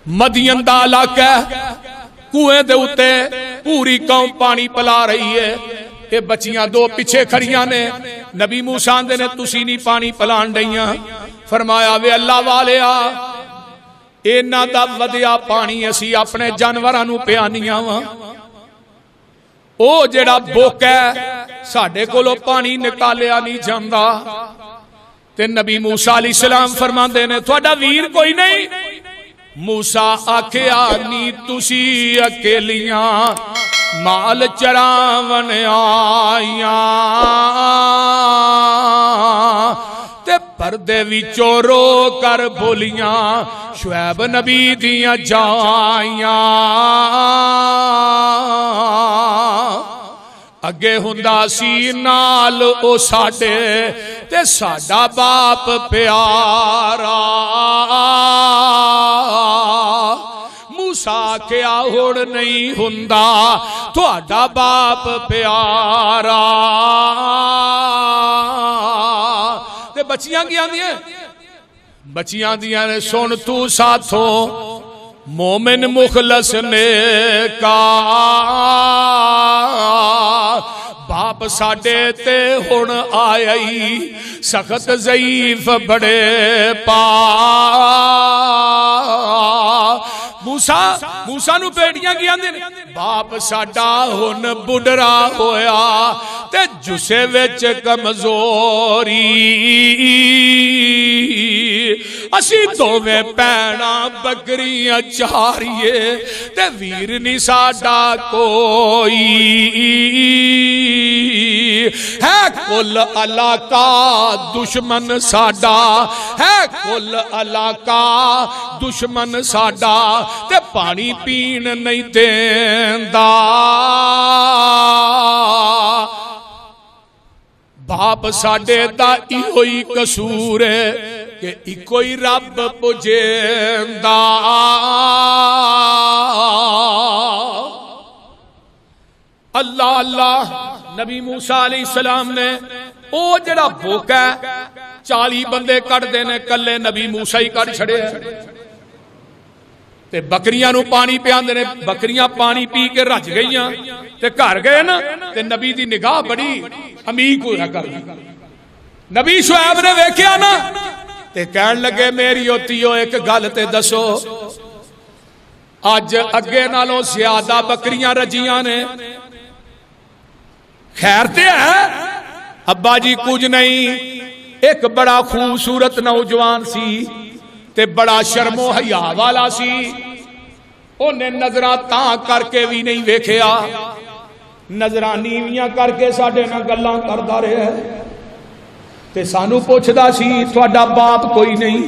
مدین دا علاقہ ہے، کنویں دے اتے پوری قوم پانی پلا رہی ہے، یہ بچیاں دو پیچھے کھڑیاں نے، نبی موسیٰ آندے نے تسی نہیں پانی پلان ڈیاں، فرمایا وے اللہ والیا اینا دا ودیا پانی اسی اپنے جانورانو پیانیاں وا، او جڑا بوک ہے ساڑھے کولو پانی نکالیا نہیں جاندہ۔ تے نبی موسیٰ علیہ السلام فرمان دینے تھوڑا ویر کوئی نہیں، موسیٰ آکھیا نی تسی اکیلیاں مال چراون آئیاں، تے پردے وچوں رو کر بولیاں شعیب نبی دیاں جائیاں، اگے ہندا سی نال او ساڈے تے ساڈا باپ پیارا، موسیٰ کیا ہوڑ نہیں ہندا تھوڑا باپ پیارا۔ تے بچیاں کی آندی ہیں، بچیاں دیاں نے سن تو ساتھوں مومن مخلص نیکا، باپ ساڑے تے ہن آئی سخت ضعیف بڑے پا، موسیٰ نو بیٹیاں کی آندے باپ ساڑا ہن بڑھرا ہویا تے جسے وچ کمزوری، اسی دوویں پینا بکریاں چاریے تے ویر نہیں ساڑا کوئی، ہے کل علاقہ دشمن ساڑا، ہے کل علاقہ دشمن ساڑا تے پانی پین نہیں دیندا، باپ ساڑے دا ایہوئی قصور ہے کہ ایکوئی رب پجیندا، اللہ اللہ۔ نبی موسیٰ علیہ السلام نے او جڑا بھوکا ہے 40 بندے کٹ دینے کلے نبی موسیٰ ہی کٹ چھڑے ہیں، تے بکریاں نو پانی پیان دینے، بکریاں پانی پی کے رج گئیاں تے گھر گئے نا، تے نبی دی نگاہ بڑی امیق ہو رہا کر، نبی شعیب نے ویکھیا نا تے کہن لگے میری ہوتی ہو ایک گل تے دسو، آج اگے نالوں زیادہ بکریاں رجیاں نے، خیر تے ہے ابا جی کچھ نہیں، ایک بڑا خوبصورت نوجوان سی تے بڑا شرم و حیا والا سی، انہیں نظرہ تاں کر کے بھی نہیں ویکھیا، نظرہ نیویاں کر کے ساڑھے نہ گلاں کردہ رہے ہیں، تے سانو پوچھدا سی تھوڑا باپ کوئی نہیں،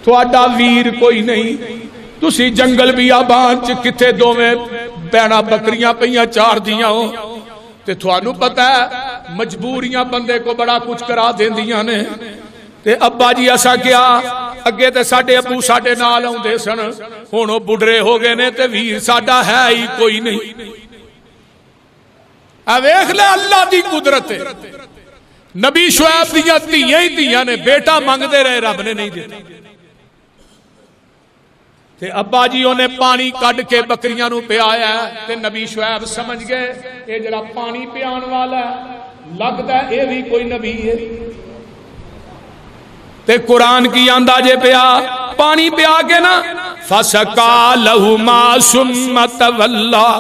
تھوڑا ویر کوئی نہیں، تسی جنگل بھی آبان چ کتے دوویں بینا بکریاں پہیاں چار دیاں ہو، تے تھوانو پتہ ہے مجبوریاں بندے کو بڑا کچھ کرا دین دیاں نے، تے ابا جی ایسا کیا اگے تے ساڑے ابو ساڑے نال ہوں دے سن، ہونو بڑھرے ہو گئے نے تے ویر ساڑا ہے ہی کوئی نہیں، اویخ لے اللہ دی قدرت ہے، نبی شعیب دیاں تیئے ہی تیئے نے بیٹا مانگ دے رہے رب نے نہیں دیتا، تے ابا جی انہیں پانی کڈ کے بکریاں نو پہ آیا ہے، تے نبی شعیب سمجھ گئے اے جڑا پانی پیان والا ہے لگتا ہے اے بھی کوئی نبی ہے، تے قرآن کی اندازے پیا پانی پیا کے نا فَسَقَا لَهُمَا ثُمَّ تَوَلَّى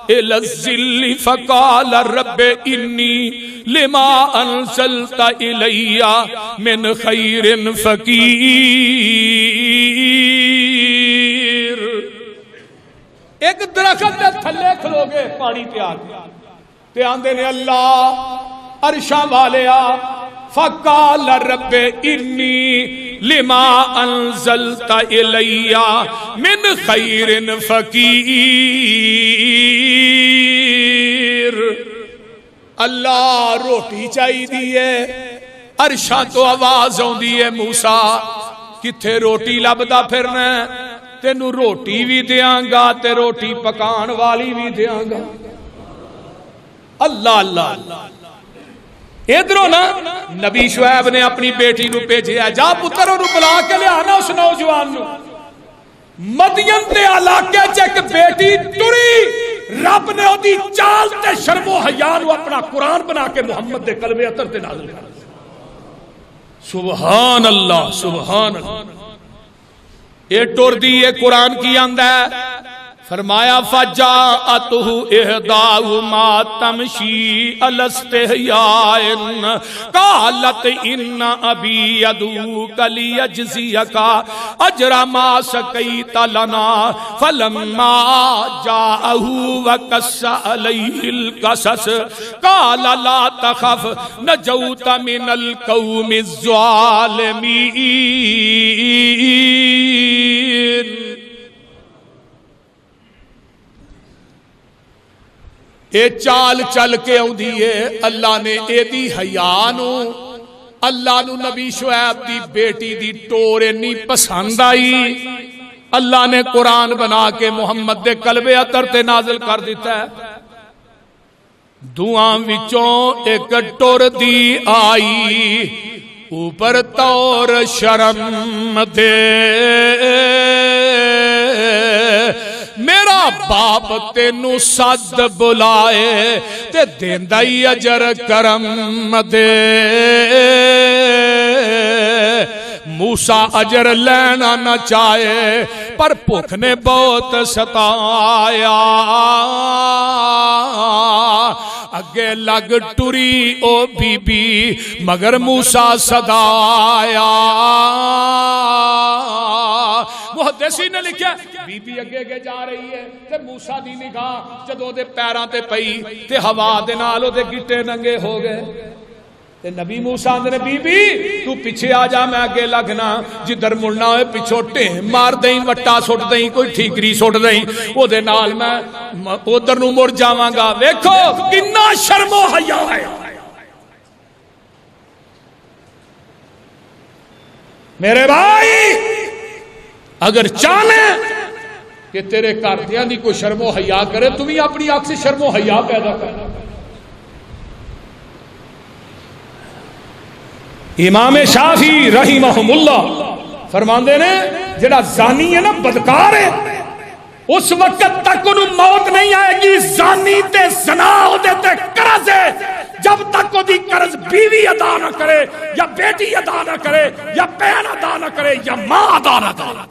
إِلَى الظِّلِّ فَقَالَ رَبِّ إِنِّي لِمَا أَنزَلْتَ إِلَيَّ مِنْ خَيْرٍ فَقِيرٌ، ایک درخت دے تھلے کھلو گے پانی پیا تے آندے نے اللہ عرشاں والیا فقال رب انی لما انزلت الی من خیر فقیر، اللہ روٹی چاہی دیئے، عرشاں تو آواز ہوں دیئے موسیٰ کتھے روٹی لبدا پھرنا ہے، تینو روٹی بھی دیاں گا تے روٹی پکان والی بھی دیاں گا، اللہ اللہ۔ ادھروں نا نبی شعیب نے اپنی بیٹی نو بھیجیا جا پتر انہوں بلا کے لے آنا اس نوجوان نو، مدین دے علاقے چ ایک بیٹی ٹری، رب نے اودی چال تے شرم و حیا نو اپنا قرآن بنا کے محمد دے قلب اطہر تے نازل کر دتا۔ سبحان اللہ سبحان اللہ۔ اے ٹر دی یہ قرآن کی آندا ہے، فرمایا فجاءتہ احداہما تمشی علی استحیاء قالت ان ابی یدعوک لیجزیک اجر ما سقیت لنا فلما جاءہ وقص علیہ القصص قال لا تخف نجوت من القوم الظالمین۔ اے چال چل کے آؤندی ہے، اللہ نے اے دی حیا نو، اللہ نو نبی شعیب دی بیٹی دی ٹور انی پسند آئی، اللہ نے قرآن بنا کے محمد دے قلب اطہر تے نازل کر دیتا ہے۔ دعاں وچوں ایک ٹور دی آئی، اوپر طور شرم دے میرا باپ تینو سد بلائے تے دیندا ہی اجر کرم دے۔ موسیٰ اجر لینا نہ چاہے پر بھوک نے بہت ستایا، اگے لگ ٹری او بی بی مگر موسیٰ صدایا۔ محدثین نے لکھا بی بی اگے جا رہی ہے تے موسیٰ دی نگاہ جدوں دے پیراں تے پئی تے ہوا دے نال او دے گٹے ننگے ہو گئے تے نبی موسیٰ نے بی بی تو پیچھے آ جا، میں اگے لگنا، جدھر مڑنا ہوئے پیچھو ٹیم مار دیں، وٹا سٹ دیں، کوئی ٹھیکری سٹ دیں، او دے نال میں ادھر نو مڑ جاواں گا۔ ویکھو کتنا شرم و حیا ہے۔ میرے بھائی اگر چاہنے کہ تیرے گھردیاں دی کوئی شرم و حیا کرے، تم ہی اپنی آنکھ سے شرم و حیا پیدا کر۔ امام شافعی رحمہم اللہ فرماندے نے جڑا زانی ہے نا، بدکار ہے، اس وقت تک انہوں موت نہیں آئے گی زانی تے زنا ہو دیتے قرض ہے، جب تک وہ دی قرض بیوی ادا نہ کرے یا بیٹی ادا نہ کرے یا بہن ادا نہ کرے یا ماں ادا نہ کرے،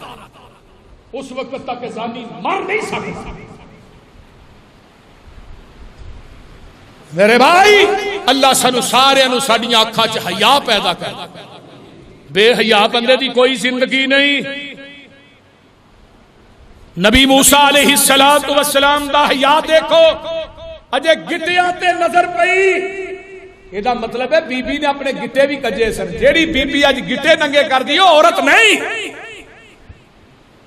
اس وقت تک زانی مر نہیں سکتا۔ میرے بھائی اللہ سانو سارے نو ساڈیاں اکھاں چ حیا پیدا کر، بے حیا بندے دی کوئی زندگی نہیں۔ نبی موسیٰ علیہ السلام دا حیا دیکھو، اجے گٹیاں تے نظر پئی، یہ دا مطلب ہے بی بی نے اپنے گٹے بھی کجے سن۔ جیڑی بی بی اج گٹے ننگے کر دی عورت نہیں۔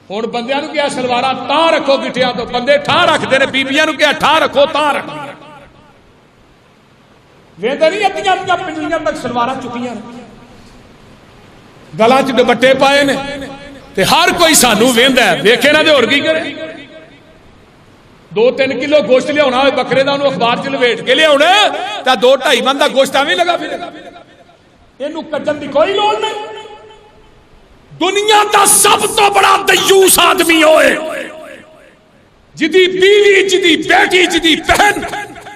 ہن بندیاں نو کیا سلوارا تاں رکھو گٹیاں تو، بندے ٹھا رکھ دے نے، بیبیاں نو کیا ٹھا رکھو تاں رکھ دے۔ ویندے نہیں اتیاں اتیاں پنڈلیاں تک سلوارا چکیاں گلاں چ دوپٹے پائے نے تے ہر کوئی سانو ویندا ہے، ویکھے نہ تے ہور کی کرے۔ 2-3 کلو گوشت لیاونا ہوئے بکرے دا، انہوں اخبار چ لپیٹ کے لیاونا تے 2-2.5 من دا گوشت ایویں لگا پھرے، اینوں کڈن دی کوئی لوڑ نہیں۔ دنیا دا سب تو بڑا دیوس آدمی ہوئے جدی بیوی، جدی بیٹی، جدی بہن،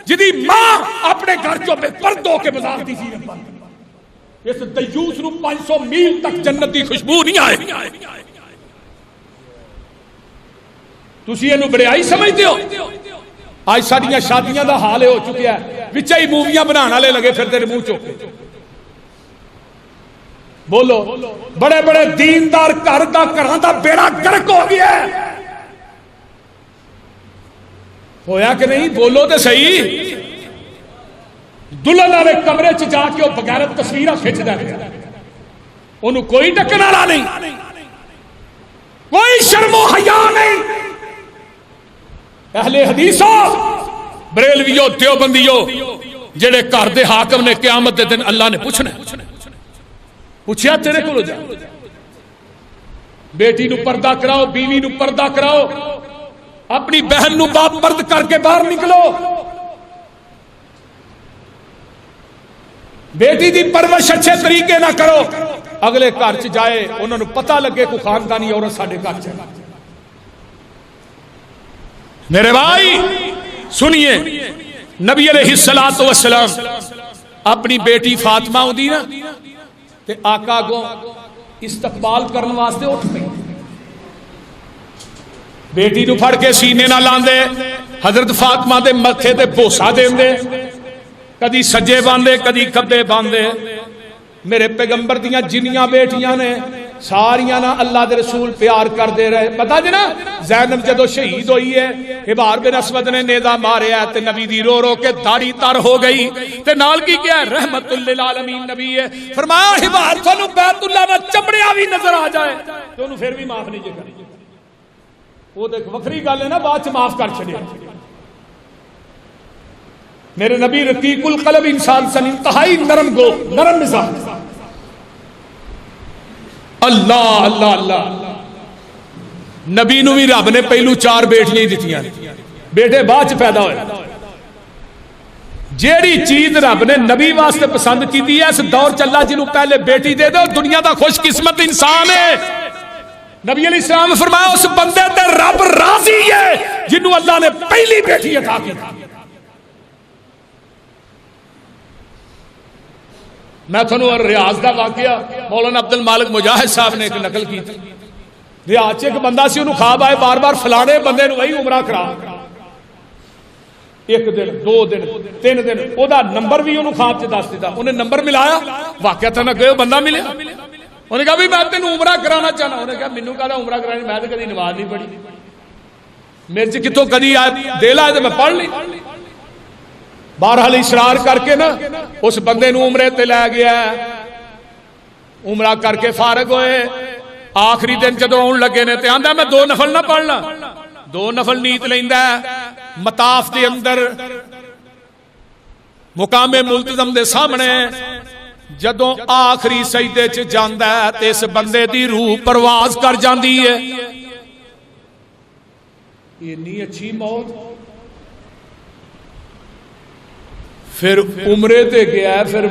جدی ماں اپنے گھر چو بے پردوں کے بازار دی زینت بن، اس دیوس نو 500 میل تک جنت دی خوشبو نہیں آئے۔ تسی اینو بڑیائی سمجھتے ہو؟ آج ساڈیاں شادیاں دا حال ہو چکیا ہے، وچے ہی موویاں بنانا لے لگے پھر تیرے منہ چوکے۔ بولو بڑے بڑے دیندار گھر دا گھراں دا بیڑا گرک ہو گیا ہے، ہویا کہ نہیں؟ بولو تے صحیح۔ دلہن والے کمرے چ جا کے وہ بغیرت تصویراں کھچدا ہے، انہوں کوئی ڈکن والا نہیں، کوئی شرم و حیا نہیں۔ اہل حدیثوں، بریلویوں، دیوبندیوں، جڑے گھر دے حاکم نے قیامت دے دن اللہ نے پوچھنا، پوچھیا تیرے کو جا، بیٹی نو پردہ کراؤ، بیوی نو پردہ کراؤ، اپنی بہن نو باپ پرد کر کے باہر نکلو، بیٹی دی پرورش اچھے طریقے نہ کرو، اگلے گھر چ جائے انہوں نے پتہ لگے کو خاندانی عورت ساڈے گھر چ میرے بھائی سنیے، نبی علیہ الصلوۃ والسلام اپنی بیٹی فاطمہ ہوندی نا تے آقا کو استقبال کرنے واسطے اٹھ پئی، بیٹی نو پھڑ کے سینے نہ لاندے، حضرت فاطمہ دے متھے تے بوسا دیندے، کدی سجے باندھے کدی کھبے باندھے۔ میرے پیغمبر دیاں جنیاں بیٹیاں نے ساریاں نا اللہ دے رسول پیار کر دے رہے۔ پتا جی نا زینب جدو شہید ہوئی ہے، حبار بن اسود نے نیزہ ماریا تے نبی دی رو رو کے داڑھی تر ہو گئی تے نال کی کیا ہے رحمت للعالمین نبی ہے، فرمایا حبار تھانوں بیت اللہ دا چمڑیا بھی نظر آ جائے تو انہوں پھر بھی معاف نہیں جے کریں۔ وہ دیکھ وکری گل ہے نا، بعد چ معاف کر چھڑیا۔ میرے نبی رقیق القلب انسان سن، انتہائی نرم گو نرم مزاج۔ اللہ اللہ اللہ، نبی نو بھی رب نے پہلو 4 بیٹیاں دتیاں، بیٹے بعد چ پیدا ہوئے۔ جیڑی چیز رب نے نبی واسطے پسند کی دی ہے، اس دور چلا جنہوں پہلے بیٹی دے دو دنیا دا خوش قسمت انسان ہے۔ نبی علیہ السلام نے فرمایا اس بندے تے رب راضی ہے جنہوں اللہ نے پہلی بیٹی عطا کی۔ میں تھانوں ریاض دا واقعہ مولانا عبد المالک مجاہد صاحب نے ایک نقل کی تھی۔ ریاض ایک بندہ سی، انہوں خواب آئے بار بار فلانے بندے نو وہی عمرہ کرا، ایک دن 2 دن 3 دن او دا نمبر بھی انہوں خواب چ دس دیتا، انہیں نمبر ملایا واقعہ تھا نہ گئے بندہ ملے، انہوں نے کہا بھی میں تینوں عمرہ کرانا چاہنا، انہوں نے کہا مینوں کہا عمرہ کرانی، میں تو کدی نماز نہیں پڑھی، میرے سے کتوں کدی دل آئے تو میں پڑھ لی۔ بہرحال اصرار کر کے نا اس بندے نو عمرے تے لے گیا، عمرہ کر کے فارغ ہوئے، آخری دن جدو آن لگے نے تے آندا میں 2 نفل نہ پڑھنا، 2 نفل نیت لیندا ہے، مطاف دے اندر مقام ملتزم دے سامنے جدو آخری سجدے چ جاندا ہے تے اس بندے دی روح پرواز کر جاندی ہے۔ اتنی اچھی موت، پھر عمرے تے گیا، پھر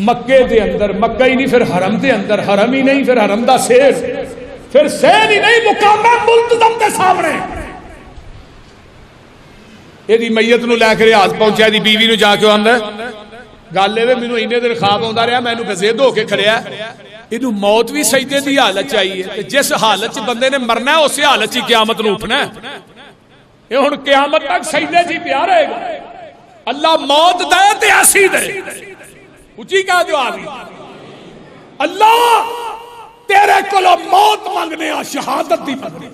مکے دے اندر، مکہ ہی نہیں پھر حرم دے اندر، حرم ہی نہیں پھر حرم دا سیر، پھر سیر ہی نہیں مقام ملتزم دے سامنے۔ یہ میت نو لے کے ریاض پہنچا، دی بیوی نو جا کے آندا گل اے مینوں اینے دن خواب آندا رہا، مینوں بزید ہو کے کھڑیا، اینوں موت بھی سجدے دی حالت چاہیے، جس حالت چ بندے نے مرنا ہے اسی حالت چ قیامت نو اٹھنا ہے۔ یہ ہن قیامت تک سجدے چ پیار رہے گا۔ اللہ موت دے تے ایسی دے، اچھی کہا جو آگی اللہ تیرے کلو موت منگنے آ، شہادت دی منگنے،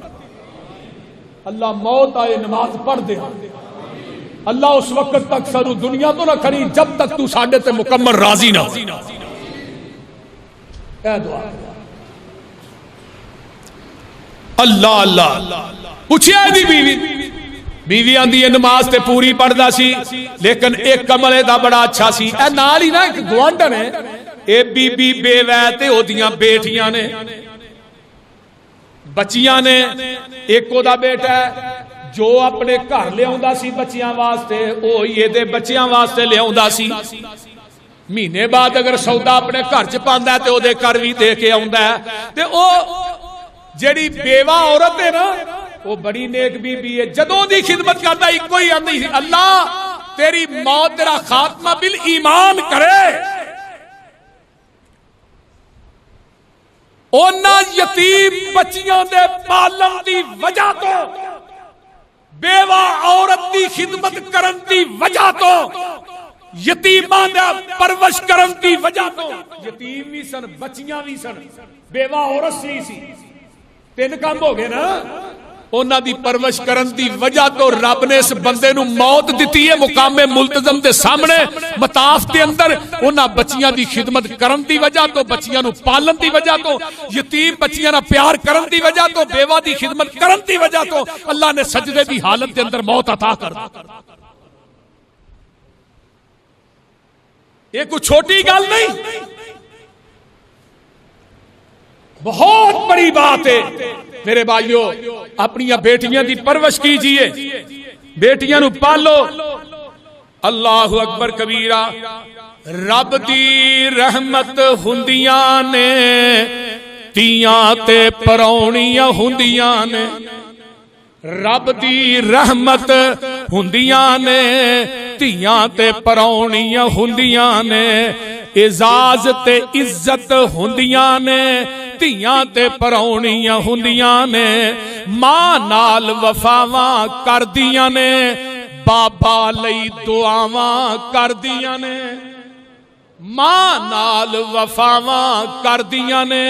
اللہ موت آئے نماز پڑھ دے، اللہ اس وقت تک سرو دنیا تو نہ کھڑی جب تک تو ساڈے تے مکمل راضی نہ ہو۔ اے دعا اللہ اللہ پوچھیا دی بیوی، بیوی آندی ہے نماز تے پوری پڑھدا سی لیکن ایک عمل دا بڑا اچھا سی، اے نال ہی نا ایک گوانڈن ہے، اے بی بی بیوہ تے اودیاں بیٹیاں نے بچیاں نے، ایک او دا بیٹا ہے جو اپنے گھر لے آندا سی بچیاں واسطے، او یہ دے بچیاں واسطے لے آندا سی، مہینے بعد اگر سودا اپنے گھر چ پاندا ہے تے او دے گھر وی دے کے آندا ہے، تے او جیڑی بیوہ عورت ہے نا وہ بڑی نیک بی بی ہے، جدوں دی خدمت کرتا ایک کوئی آندی سی اللہ تیری موت تیرا خاتمہ بالایمان کرے، اونا یتیم بچیاں دے پالن دی وجہ تو، بیوہ عورت دی خدمت کرن دی وجہ تو، یتیماں دا پرورش کرن دی وجہ تو، یتیم بھی سن بچیاں بھی سن بیوہ عورت سی 3 کام ہو گئے نا، اونا دی پرورش کرن دی وجہ تو رب نے اس بندے نو موت دیتی ہے مقام ملتزم دے سامنے مطاف دے اندر، اونا بچیاں دی خدمت کرن دی وجہ تو، بچیاں نو پالن دی وجہ تو، یتیم بچیاں نا پیار کرن دی وجہ تو، بیوہ دی خدمت کرن دی وجہ تو اللہ نے سجدے دی حالت دے اندر موت عطا کر دی۔ یہ کوئی چھوٹی گل نہیں، بہت بڑی بات ہے میرے بھائیو۔ اپنی بیٹیاں دی پرورش کیجئے، بیٹیاں نو پالو، اللہ اکبر کبیرہ۔ رب دی رحمت ہوندیاں نے تیاں تے پرونیاں ہوندیاں نے، رب دی رحمت ہوندیاں نے دھیاں تے پراؤنیاں ہوندیاں نے اعزاز تے عزت ہوندیاں نے دھیاں تے پراؤنیاں ہوندیاں نے ماں نال وفاواں کردیاں نے بابا لئی دعاواں کردیاں نے ماں نال وفاواں کردیاں نے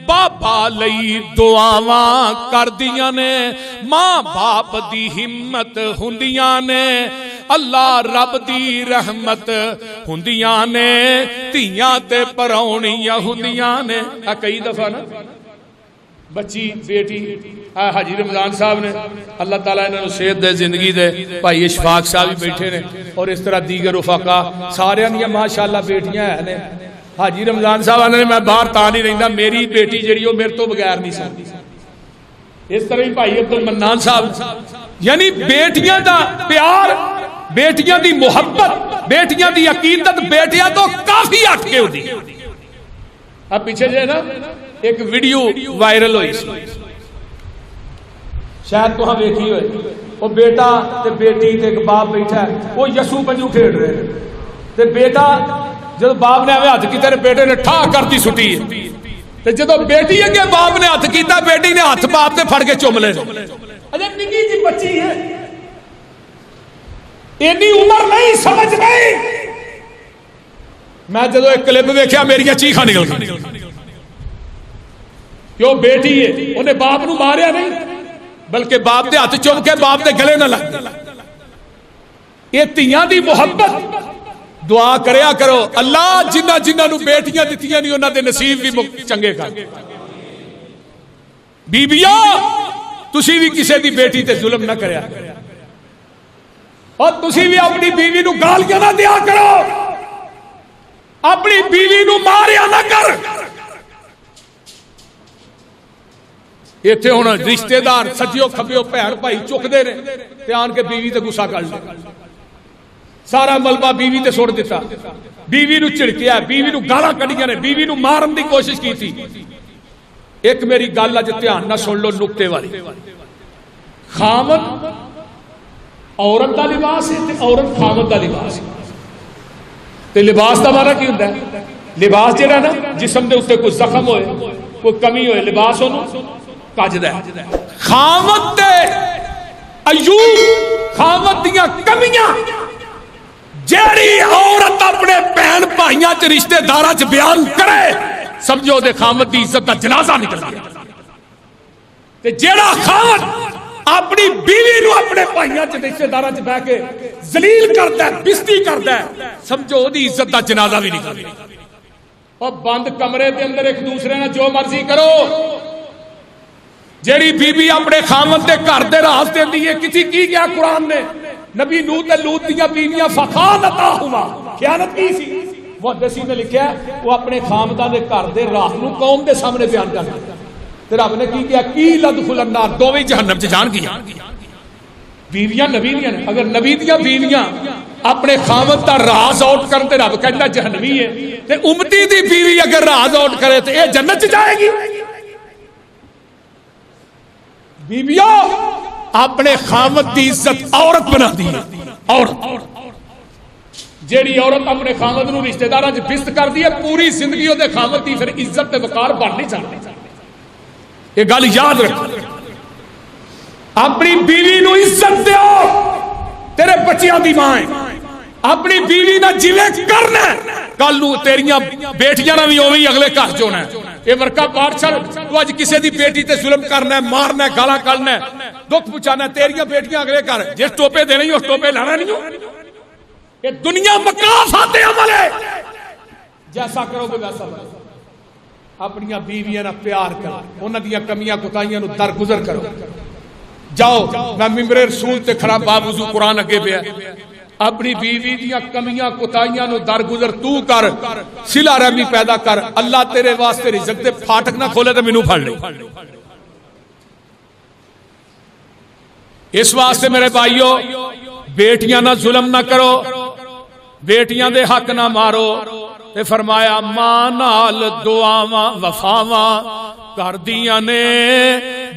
بابا لئی دعاواں کردیاں نے ماں باپ دی ہمت ہوندیاں نے اللہ رب دی رحمت ہوندیاں نے دھیاں تے پراؤنیاں ہوندیاں نے کئی دفعہ نا بچی بیٹی حاجی رمضان صاحب نے اللہ تعالیٰ انہوں نے صحت دے زندگی دے بھائی اشفاق صاحب بھی بیٹھے نے اور اس طرح دیگر رفقا سارے نے ماشاءاللہ بیٹیاں ہیں حاجی رمضان صاحب نے میں باہر تا نہیں رہندا میری بیٹی جڑی وہ میرے تو بغیر نہیں سکتی اس طرح ہی بھائی عبد المنان صاحب یعنی بیٹیاں دا پیار بیٹیاں دی محبت بیٹیاں دی عقیدت بیٹیاں تو کافی ہٹ کے ہوتی اب پیچھے جو ہے نا ایک ویڈیو وائرل ہوئی شاید تو ہاں ویکھی ہوئے وہ بیٹا تے بیٹی تے ایک باپ بیٹھا ہے وہ یسو پنجو کھیڑ رہے ہیں تے بیٹا جب باپ نے ہاتھ کیتا بیٹے نے ٹھا کرتی سٹی تے جب بیٹی اگے باپ نے ہاتھ کیتا بیٹی نے ہاتھ باپ تے پھڑ کے چوم لے اجے نکی جی بچی ہے اینی عمر نہیں سمجھ نہیں میں جب ایک کلپ ویکھیا میری چیخاں نکل گئی کیوں بیٹی ہے انہیں باپ نو ماریا نہیں بلکہ باپ دے ہاتھ چوم کے باپ دے گلے نہ لگ یہ تیاں دی محبت دعا کریا کرو اللہ جنہ جنہ نو بیٹیاں دیتیاں نہیں انہاں دے نصیب بھی چنگے کر بیبیاں تسی بھی کسے دی بیٹی تے ظلم نہ کریا اور تسی بھی اپنی بیوی نو گالیاں نہ دیا کرو اپنی بیوی نو ماریا نہ کر ایتھے ہونا رشتہ دار سجیو کھبیو بہن بھائی چکدے نے تے آن کے بیوی تے غصہ کر لے سارا ملبہ بیوی تے سوڑ دیتا بیوی نو چڑکیا بیوی نو گالاں کڈیاں نے بیوی نو مارن دی کوشش کی تھی ایک میری گل اج دھیان نہ سن لو نقطے والی خامد عورت دا لباس ہے تے عورت خامد دا لباس ہے تے لباس دا معنی کی ہوندا ہے لباس جڑا نا جسم دے اوتے کوئی زخم ہوئے کوئی کمی ہوئے لباس اونوں کجدا ہے خامد تے ایوب خامد دیاں کمیاں جیڑی عورت اپنے بہن بھائیاں چ رشتہ داراں چ بیان کرے سمجھو دے خامد دی عزت دا جنازہ نکل گیا تے جیڑا خامد اپنی بیوی نو اپنے بھائیاں چ رشتہ داراں چ بیٹھ کے ذلیل کردا ہے بستی کردا ہے سمجھو دی عزت دا جنازہ بھی نکل گیا اور بند کمرے دے اندر ایک دوسرے نال جو مرضی کرو جیڑی بی بی اپنے خامد دے گھر دے راز دیندی ہے کسی کی گیا قرآن نے نبی نوح تے لوط دیاں بیویاں فخانتاہما خیانت کی سی محدثین نے لکھا ہے وہ اپنے خامدان دے گھر دے راز نو قوم دے سامنے بیان کر دیا تے رب نے کی کیا کی لدخل النار دوویں جہنم چ جان گیا بیویاں نبی دیاں اگر نبی دیاں بیویاں اپنے خامد دا راز آؤٹ کرن تے رب کہندا جہنمی ہے تے امتی دی بیوی اگر راز آؤٹ کرے تے اے جنت چ جائے گی بیویاں اپنے خامد دی عزت عورت بنا دی عورت جیڑی عورت اپنے خامد نو رشتہ داراں وچ بست کر دی ہے پوری زندگی او دے خامد دی پھر عزت تے وقار بن نہیں سکتی یہ گل یاد رکھ اپنی بیوی نو عزت دیو تیرے بچیاں دی ماں ہے اپنی بیوی نہ جویں کرنا کل نو تیریاں بیٹیاں نہ بھی اوویں اگلے گھر چونا ہے یہ ورکا پار چھڑ تو اج کسے دی بیٹی تے ظلم کرنا ہے مارنا ہے گالاں کڈنا ہے دکھ پہنچانا ہے تیریاں بیٹیاں اگلے گھر جس ٹوپے دینے اس ٹوپے لانا نہیں ہو یہ دنیا مقافات عمل ہے جیسا کرو گے ویسا بنو اپنی بیویاں نہ پیار کرو انہاں دیاں کمیاں کوتاہیاں نو درگزر کرو جاؤ میں ممبر رسول تے کھڑا باوضو قرآن اگے پیا اپنی بیوی دیاں کمیاں کوتاہیاں نو درگزر تو کر صلہ رحمی پیدا کر اللہ تیرے واسطے رزق دے پھاٹک نہ کھولے تے مینوں پھڑ لے اس واسطے میرے بھائیو بیٹیاں نہ ظلم نہ کرو بیٹیاں دے حق نہ مارو تے فرمایا ماں نال دعاواں وفاواں کردیاں نے